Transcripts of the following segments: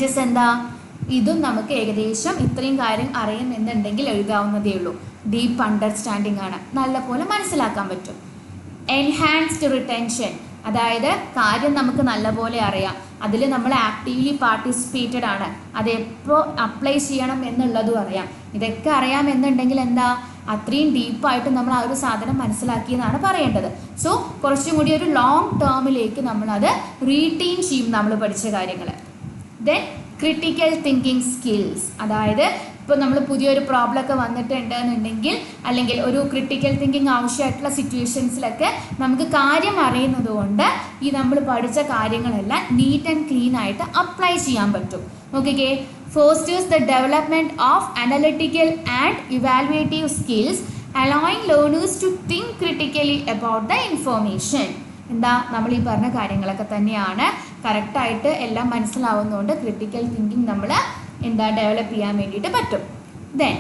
Which is എന്താ, ഇതും നമുക്ക് ഏകദേശം ഇത്രയും കാര്യം അറിയുമെന്നുണ്ടെങ്കിൽ എഴുതാവുന്നതേ ഉള്ളൂ. ഡീപ്പ് അണ്ടർസ്റ്റാൻഡിങ് ആണ്, നല്ലപോലെ മനസ്സിലാക്കാൻ പറ്റും. എൻഹാൻസ്ഡ് റിട്ടൻഷൻ, അതായത് കാര്യം നമുക്ക് നല്ലപോലെ അറിയാം, അതിൽ നമ്മൾ ആക്റ്റീവ്ലി പാർട്ടിസിപ്പേറ്റഡ് ആണ്, അതെപ്പോൾ അപ്ലൈ ചെയ്യണം എന്നുള്ളതും അറിയാം. ഇതൊക്കെ അറിയാമെന്നുണ്ടെങ്കിൽ എന്താ, അത്രയും ഡീപ്പായിട്ട് നമ്മൾ ആ ഒരു സാധനം മനസ്സിലാക്കിയെന്നാണ് പറയേണ്ടത്. സോ കുറച്ചും കൂടി ഒരു ലോങ് ടേമിലേക്ക് നമ്മളത് റീറ്റെയിൻ ചെയ്യും നമ്മൾ പഠിച്ച കാര്യങ്ങൾ. ദെൻ ക്രിട്ടിക്കൽ തിങ്കിങ് സ്കിൽസ്, അതായത് ഇപ്പോൾ നമ്മൾ പുതിയൊരു പ്രോബ്ലം ഒക്കെ വന്നിട്ടുണ്ട് എന്നുണ്ടെങ്കിൽ, അല്ലെങ്കിൽ ഒരു ക്രിട്ടിക്കൽ തിങ്കിങ് ആവശ്യമായിട്ടുള്ള സിറ്റുവേഷൻസിലൊക്കെ നമുക്ക് കാര്യം അറിയുന്നത് കൊണ്ട് ഈ നമ്മൾ പഠിച്ച കാര്യങ്ങളെല്ലാം നീറ്റ് ആൻഡ് ക്ലീൻ ആയിട്ട് അപ്ലൈ ചെയ്യാൻ പറ്റും. നോക്കിക്കേ, fosters the development of analytical and evaluative skills, allowing learners to think critically about the information. എന്താ, നമ്മൾ ഈ പറഞ്ഞ കാര്യങ്ങളൊക്കെ തന്നെയാണ്. കറക്റ്റായിട്ട് എല്ലാം മനസ്സിലാവുന്നതുകൊണ്ട് ക്രിട്ടിക്കൽ തിങ്കിങ് നമ്മൾ എന്താ ഡെവലപ്പ് ചെയ്യാൻ വേണ്ടിയിട്ട് പറ്റും. Then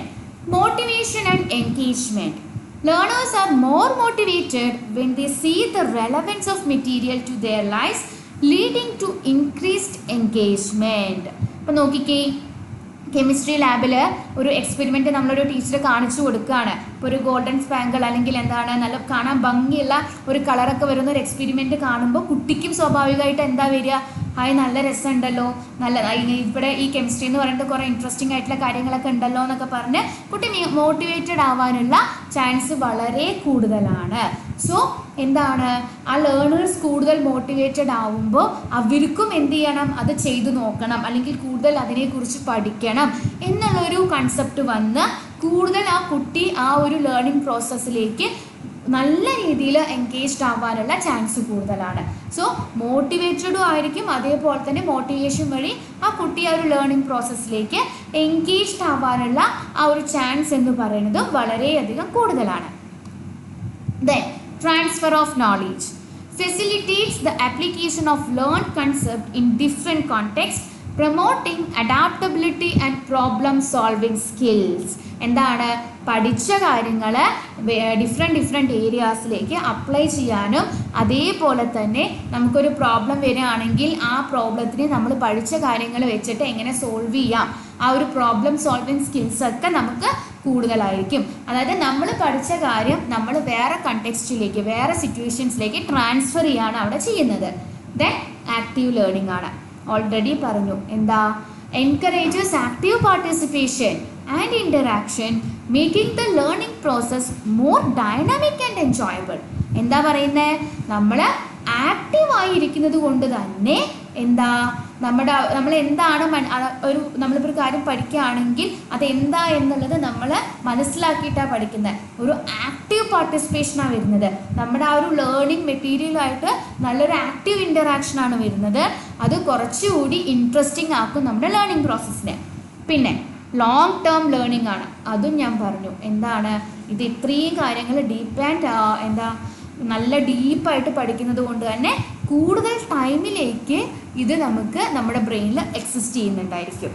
motivation and engagement. Learners are more motivated when they see the relevance of material to their lifes, leading to increased engagement. അപ്പോൾ നോക്കിക്കേ, കെമിസ്ട്രി ലാബിൽ ഒരു എക്സ്പെരിമെൻറ്റ് നമ്മളൊരു ടീച്ചർ കാണിച്ചു കൊടുക്കുകയാണ്. ഇപ്പോൾ ഒരു ഗോൾഡൻ സ്പാങ്കിൾ അല്ലെങ്കിൽ എന്താണ് നല്ല കാണാൻ ഭംഗിയുള്ള ഒരു കളറൊക്കെ വരുന്ന ഒരു എക്സ്പെരിമെൻറ്റ് കാണുമ്പോൾ കുട്ടിക്കും സ്വാഭാവികമായിട്ട് എന്താ വരിക, നല്ല രസമുണ്ടല്ലോ, നല്ല ഇവിടെ ഈ കെമിസ്ട്രി എന്ന് പറയുന്നത് കുറേ ഇൻട്രസ്റ്റിംഗ് ആയിട്ടുള്ള കാര്യങ്ങളൊക്കെ ഉണ്ടല്ലോ എന്നൊക്കെ പറഞ്ഞ് കുട്ടി മോട്ടിവേറ്റഡ് ആവാനുള്ള ചാൻസ് വളരെ കൂടുതലാണ്. സോ എന്താണ്, ആ ലേണേഴ്സ് കൂടുതൽ മോട്ടിവേറ്റഡ് ആവുമ്പോൾ അവർക്കും എന്ത് ചെയ്യണം, അത് ചെയ്തു നോക്കണം, അല്ലെങ്കിൽ കൂടുതൽ അതിനെക്കുറിച്ച് പഠിക്കണം എന്നുള്ളൊരു കൺസെപ്റ്റ് വന്ന് കൂടുതൽ ആ കുട്ടി ആ ഒരു ലേണിംഗ് പ്രോസസ്സിലേക്ക് നല്ല രീതിയിൽ എൻഗേജ്ഡ് ആവാനുള്ള ചാൻസ് കൂടുതലാണ്. സോ മോട്ടിവേറ്റഡും ആയിരിക്കും, അതേപോലെ തന്നെ മോട്ടിവേഷൻ വഴി ആ കുട്ടി ആ ഒരു ലേണിംഗ് പ്രോസസ്സിലേക്ക് എൻഗേജ്ഡ് ആവാനുള്ള ആ ഒരു ചാൻസ് എന്ന് പറയുന്നത് വളരെയധികം കൂടുതലാണ്. Then transfer of knowledge facilitates the application of learned concept in different contexts, promoting adaptability and problem solving skills. എന്താണ്, പഠിച്ച കാര്യങ്ങൾ ഡിഫറെൻറ്റ് ഏരിയാസിലേക്ക് അപ്ലൈ ചെയ്യാനും, അതേപോലെ തന്നെ നമുക്കൊരു പ്രോബ്ലം വരികയാണെങ്കിൽ ആ പ്രോബ്ലത്തിന് നമ്മൾ പഠിച്ച കാര്യങ്ങൾ വെച്ചിട്ട് എങ്ങനെ സോൾവ് ചെയ്യാം, ആ ഒരു പ്രോബ്ലം സോൾവിങ് സ്കിൽസൊക്കെ നമുക്ക് കൂടുതലായിരിക്കും. അതായത് നമ്മൾ പഠിച്ച കാര്യം നമ്മൾ വേറെ കണ്ടെക്സ്റ്റിലേക്ക്, വേറെ സിറ്റുവേഷൻസിലേക്ക് ട്രാൻസ്ഫർ ചെയ്യാണ് അവിടെ ചെയ്യുന്നത്. ദെൻ ആക്റ്റീവ് ലേണിംഗ് ആണ്, ഓൾറെഡി പറഞ്ഞു. എന്താ, encourages active participation and interaction, making the learning process more dynamic and enjoyable. എന്താ പറയുന്നത്, നമ്മൾ ആക്റ്റീവായിരിക്കുന്നത് കൊണ്ട് തന്നെ എന്താ നമ്മൾ എന്താണ് നമ്മളിപ്പോൾ ഒരു കാര്യം പഠിക്കുകയാണെങ്കിൽ അതെന്താ എന്നുള്ളത് നമ്മൾ മനസ്സിലാക്കിയിട്ടാണ് പഠിക്കുന്നത്. ഒരു ആക്റ്റീവ് പാർട്ടിസിപ്പേഷനാണ് വരുന്നത്, നമ്മുടെ ആ ഒരു ലേണിംഗ് മെറ്റീരിയലായിട്ട് നല്ലൊരു ആക്റ്റീവ് ഇൻറ്ററാക്ഷനാണ് വരുന്നത്. അത് കുറച്ചുകൂടി ഇൻട്രസ്റ്റിംഗ് ആക്കും നമ്മുടെ ലേണിംഗ് പ്രോസസ്സിനെ. പിന്നെ ലോങ് ടേം ലേണിംഗ് ആണ്, അതും ഞാൻ പറഞ്ഞു. എന്താണ്, ഇത് ഇത്രയും കാര്യങ്ങൾ ഡീപ്പ് ആൻഡ് നല്ല ഡീപ്പായിട്ട് പഠിക്കുന്നത് കൊണ്ട് തന്നെ കൂടുതൽ ടൈമിലേക്ക് ഇത് നമുക്ക് നമ്മുടെ ബ്രെയിനിൽ എക്സിസ്റ്റ് ചെയ്യുന്നുണ്ടായിരിക്കും.